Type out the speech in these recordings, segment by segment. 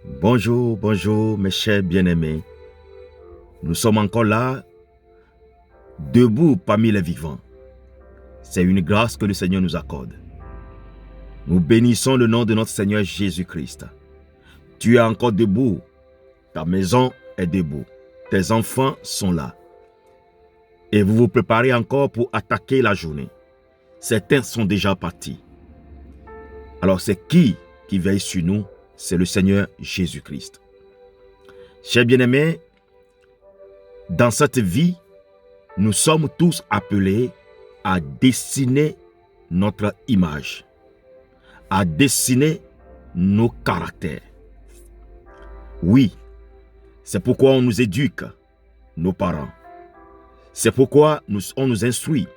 Bonjour, bonjour mes chers bien-aimés. Nous sommes encore là, debout parmi les vivants. C'est une grâce que le Seigneur nous accorde. Nous bénissons le nom de notre Seigneur Jésus-Christ. Tu es encore debout, ta maison est debout, tes enfants sont là. Et vous vous préparez encore pour attaquer la journée. Certains sont déjà partis. Alors c'est qui veille sur nous? C'est le Seigneur Jésus-Christ. Chers bien-aimés, dans cette vie, nous sommes tous appelés à dessiner notre image, à dessiner nos caractères. Oui, c'est pourquoi on nous éduque, nos parents. C'est pourquoi on nous instruit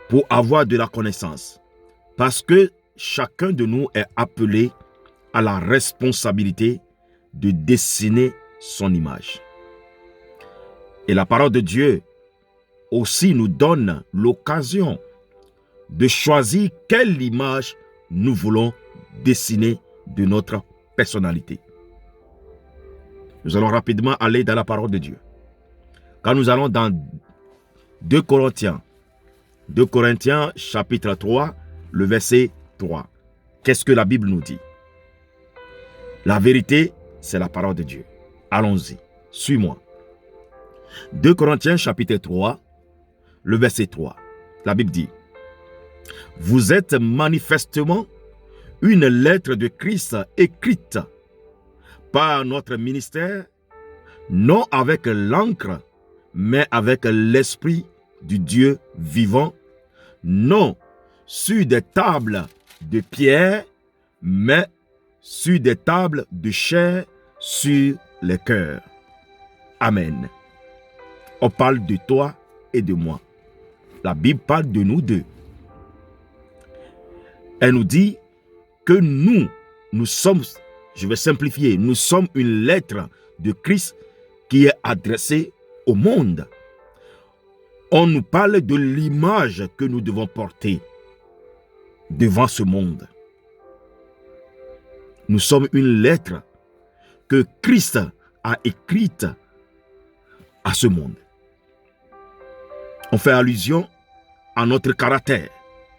pour avoir de la connaissance. Parce que chacun de nous est appelé à la responsabilité de dessiner son image. Et la parole de Dieu aussi nous donne l'occasion de choisir quelle image nous voulons dessiner de notre personnalité. Nous allons rapidement aller dans la parole de Dieu. Quand nous allons dans 2 Corinthiens chapitre 3, le verset 3. Qu'est-ce que la Bible nous dit? La vérité, c'est la parole de Dieu. Allons-y, suis-moi. 2 Corinthiens chapitre 3, le verset 3. La Bible dit: vous êtes manifestement une lettre de Christ écrite par notre ministère, non avec l'encre, mais avec l'Esprit du Dieu vivant, non sur des tables de pierre, mais sur des tables de chair, sur les cœurs. Amen. On parle de toi et de moi. La Bible parle de nous deux. Elle nous dit que nous sommes, je vais simplifier, nous sommes une lettre de Christ qui est adressée au monde. On nous parle de l'image que nous devons porter devant ce monde. Nous sommes une lettre que Christ a écrite à ce monde. On fait allusion à notre caractère,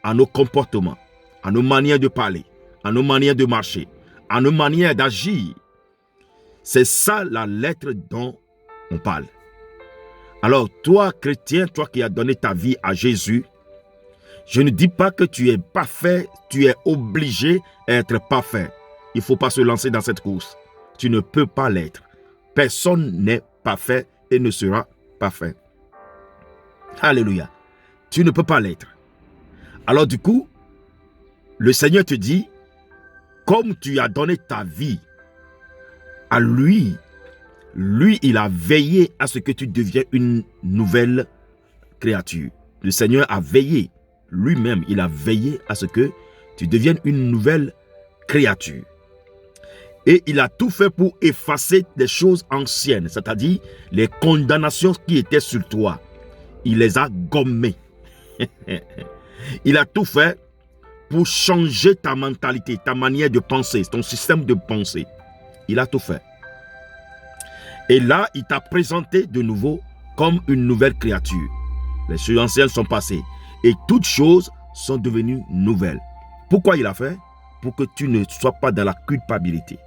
à nos comportements, à nos manières de parler, à nos manières de marcher, à nos manières d'agir. C'est ça la lettre dont on parle. Alors toi, chrétien, toi qui as donné ta vie à Jésus, je ne dis pas que tu es parfait, tu es obligé d'être parfait. Il ne faut pas se lancer dans cette course. Tu ne peux pas l'être. Personne n'est parfait et ne sera parfait. Alléluia. Tu ne peux pas l'être. Alors du coup, le Seigneur te dit, comme tu as donné ta vie à lui, il a veillé à ce que tu deviennes une nouvelle créature. Le Seigneur a veillé, lui-même, il a veillé à ce que tu deviennes une nouvelle créature. Et il a tout fait pour effacer des choses anciennes, c'est-à-dire les condamnations qui étaient sur toi. Il les a gommées. Il a tout fait pour changer ta mentalité, ta manière de penser, ton système de pensée. Il a tout fait. Et là, il t'a présenté de nouveau comme une nouvelle créature. Les choses anciennes sont passées et toutes choses sont devenues nouvelles. Pourquoi il a fait? Pour que tu ne sois pas dans la culpabilité.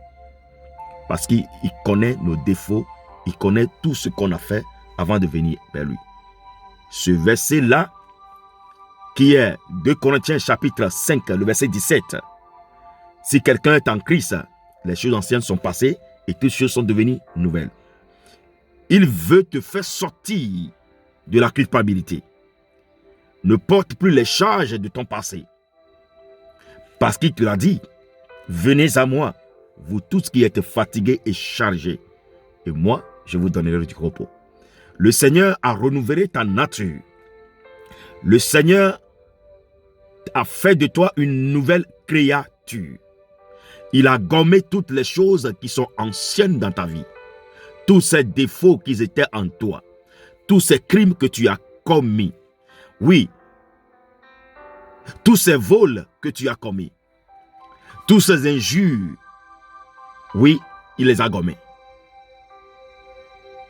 Parce qu'il connaît nos défauts, il connaît tout ce qu'on a fait avant de venir vers lui. Ce verset-là, qui est 2 Corinthiens chapitre 5, le verset 17. Si quelqu'un est en Christ, les choses anciennes sont passées et toutes choses sont devenues nouvelles. Il veut te faire sortir de la culpabilité. Ne porte plus les charges de ton passé. Parce qu'il te l'a dit, venez à moi, vous tous qui êtes fatigués et chargés, et moi, je vous donnerai du repos. Le Seigneur a renouvelé ta nature. Le Seigneur a fait de toi une nouvelle créature. Il a gommé toutes les choses qui sont anciennes dans ta vie. Tous ces défauts qui étaient en toi. Tous ces crimes que tu as commis. Oui. Tous ces vols que tu as commis. Tous ces injures. Oui, il les a gommés.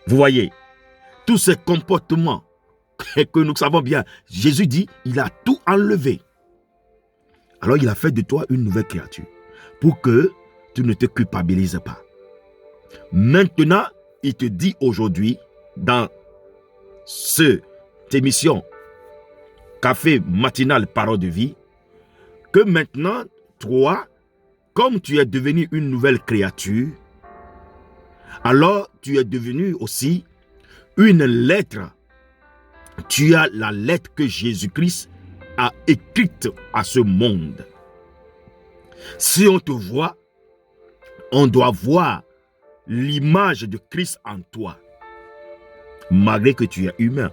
Vous voyez, tous ces comportements que nous savons bien, Jésus dit, il a tout enlevé. Alors il a fait de toi une nouvelle créature pour que tu ne te culpabilises pas. Maintenant, il te dit aujourd'hui, dans cette émission Café matinal Parole de vie, que maintenant, toi, comme tu es devenu une nouvelle créature, alors tu es devenu aussi une lettre. Tu as la lettre que Jésus-Christ a écrite à ce monde. Si on te voit, on doit voir l'image de Christ en toi. Malgré que tu es humain,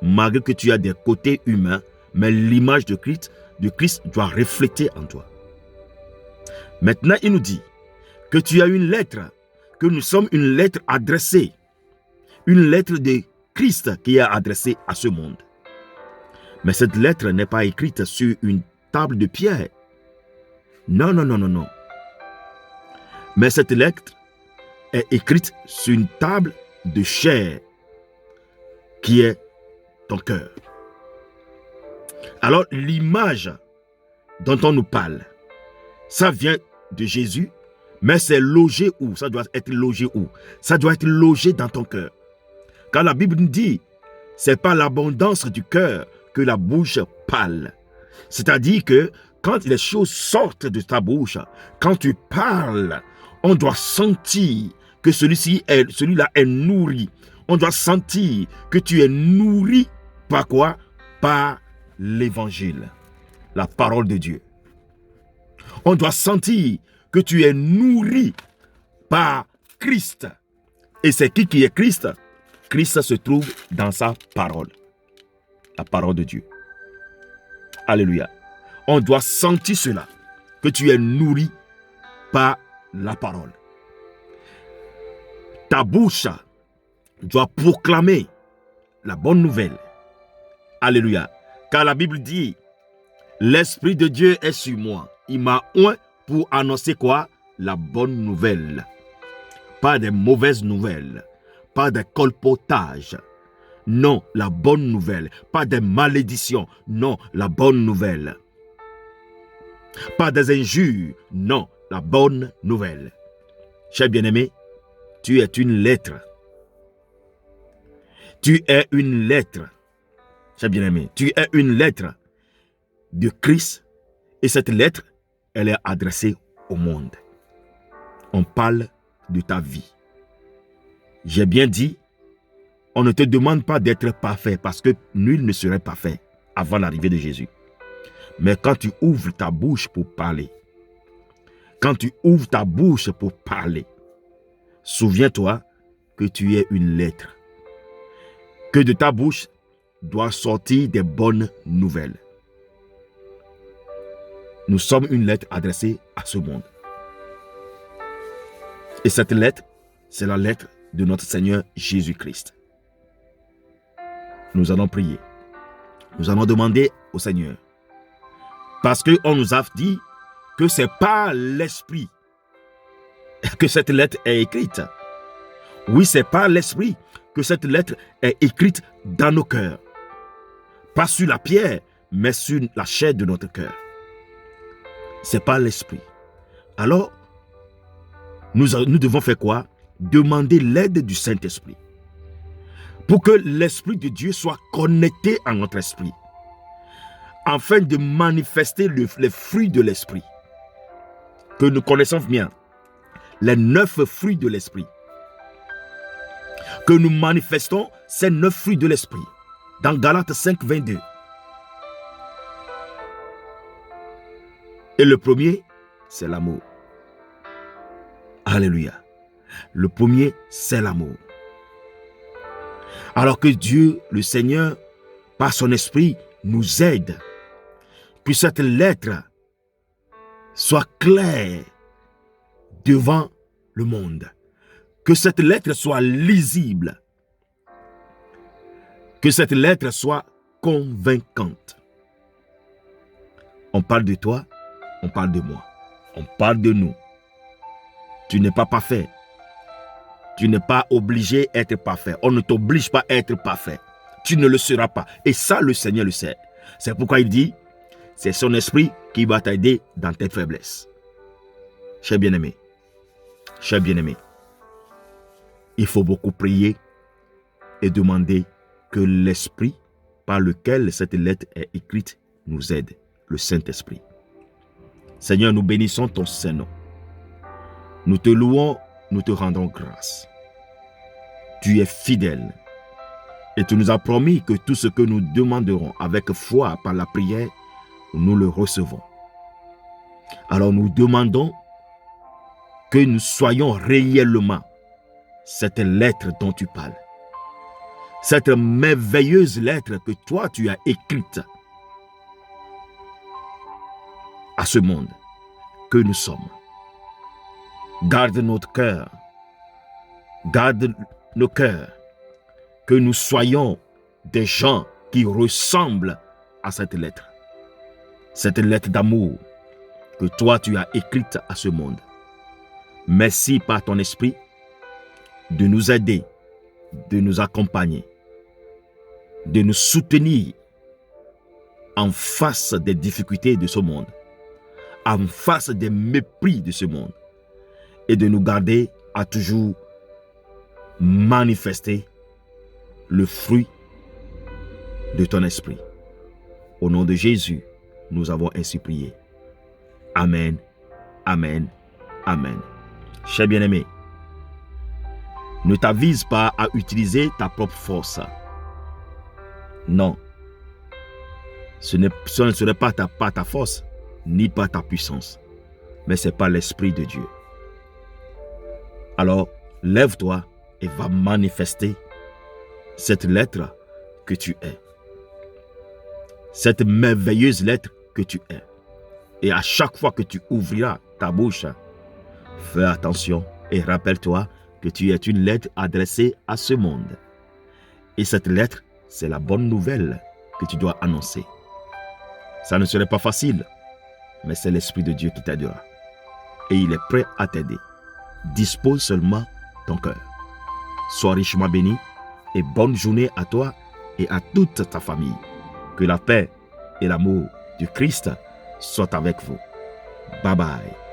malgré que tu as des côtés humains, mais l'image de Christ doit refléter en toi. Maintenant, il nous dit que tu as une lettre, que nous sommes une lettre adressée, une lettre de Christ qui est adressée à ce monde. Mais cette lettre n'est pas écrite sur une table de pierre. Non, non, non, non, non. Mais cette lettre est écrite sur une table de chair qui est ton cœur. Alors, l'image dont on nous parle, ça vient de Jésus, mais c'est logé où? Ça doit être logé où? Ça doit être logé dans ton cœur. Quand la Bible nous dit, c'est pas l'abondance du cœur que la bouche parle. C'est-à-dire que quand les choses sortent de ta bouche, quand tu parles, on doit sentir que celui-là est nourri. On doit sentir que tu es nourri par quoi? Par l'évangile, la parole de Dieu. On doit sentir que tu es nourri par Christ. Et c'est qui est Christ? Christ se trouve dans sa parole, la parole de Dieu. Alléluia. On doit sentir cela, que tu es nourri par la parole. Ta bouche doit proclamer la bonne nouvelle. Alléluia. Car la Bible dit, l'Esprit de Dieu est sur moi. Il m'a oint pour annoncer quoi? La bonne nouvelle. Pas des mauvaises nouvelles. Pas des colpotages. Non, la bonne nouvelle. Pas des malédictions. Non, la bonne nouvelle. Pas des injures. Non, la bonne nouvelle. Cher bien-aimé, tu es une lettre. Tu es une lettre. Cher bien-aimé, tu es une lettre de Christ. Et cette lettre, elle est adressée au monde. On parle de ta vie. J'ai bien dit, on ne te demande pas d'être parfait parce que nul ne serait parfait avant l'arrivée de Jésus. Mais quand tu ouvres ta bouche pour parler, souviens-toi que tu es une lettre. Que de ta bouche doit sortir des bonnes nouvelles. Nous sommes une lettre adressée à ce monde. Et cette lettre, c'est la lettre de notre Seigneur Jésus-Christ. Nous allons prier. Nous allons demander au Seigneur. Parce qu'on nous a dit que c'est par l'Esprit que cette lettre est écrite. Oui, c'est par l'Esprit que cette lettre est écrite dans nos cœurs. Pas sur la pierre, mais sur la chair de notre cœur. C'est par l'Esprit. Alors, nous devons faire quoi? Demander l'aide du Saint-Esprit. Pour que l'Esprit de Dieu soit connecté à notre esprit. Afin de manifester les fruits de l'Esprit. Que nous connaissons bien. Les 9 fruits de l'Esprit. Que nous manifestons ces 9 fruits de l'Esprit. Dans Galates 5, 22. Et le premier, c'est l'amour. Alléluia. Le premier, c'est l'amour. Alors que Dieu, le Seigneur, par son esprit, nous aide. Que cette lettre soit claire devant le monde. Que cette lettre soit lisible. Que cette lettre soit convaincante. On parle de toi, on parle de moi. On parle de nous. Tu n'es pas parfait, Tu n'es pas obligé d'être parfait. On ne t'oblige pas à être parfait. Tu ne le seras pas. Et ça, le Seigneur le sait. C'est pourquoi il dit, c'est son esprit qui va t'aider dans tes faiblesses. Cher bien-aimé, il faut beaucoup prier et demander que l'esprit par lequel cette lettre est écrite nous aide, le Saint-Esprit. Seigneur, nous bénissons ton Saint-Nom. Nous te louons, nous te rendons grâce. Tu es fidèle et tu nous as promis que tout ce que nous demanderons avec foi par la prière, nous le recevons. Alors nous demandons que nous soyons réellement cette lettre dont tu parles. Cette merveilleuse lettre que toi tu as écrite à ce monde que nous sommes. Garde notre cœur, garde nos cœurs, que nous soyons des gens qui ressemblent à cette lettre d'amour que toi tu as écrite à ce monde. Merci par ton esprit de nous aider, de nous accompagner, de nous soutenir en face des difficultés de ce monde, en face des mépris de ce monde, et de nous garder à toujours manifester le fruit de ton esprit. Au nom de Jésus, nous avons ainsi prié. Amen, amen, amen. Cher bien-aimé, ne t'avise pas à utiliser ta propre force. Non. Ce ne serait pas ta force, ni pas ta puissance, mais c'est par l'Esprit de Dieu. Alors, lève-toi et va manifester cette lettre que tu es. Cette merveilleuse lettre que tu es. Et à chaque fois que tu ouvriras ta bouche, fais attention et rappelle-toi que tu es une lettre adressée à ce monde. Et cette lettre, c'est la bonne nouvelle que tu dois annoncer. Ça ne serait pas facile, mais c'est l'Esprit de Dieu qui t'aidera. Et il est prêt à t'aider. Dispose seulement ton cœur. Sois richement béni et bonne journée à toi et à toute ta famille. Que la paix et l'amour du Christ soient avec vous. Bye bye.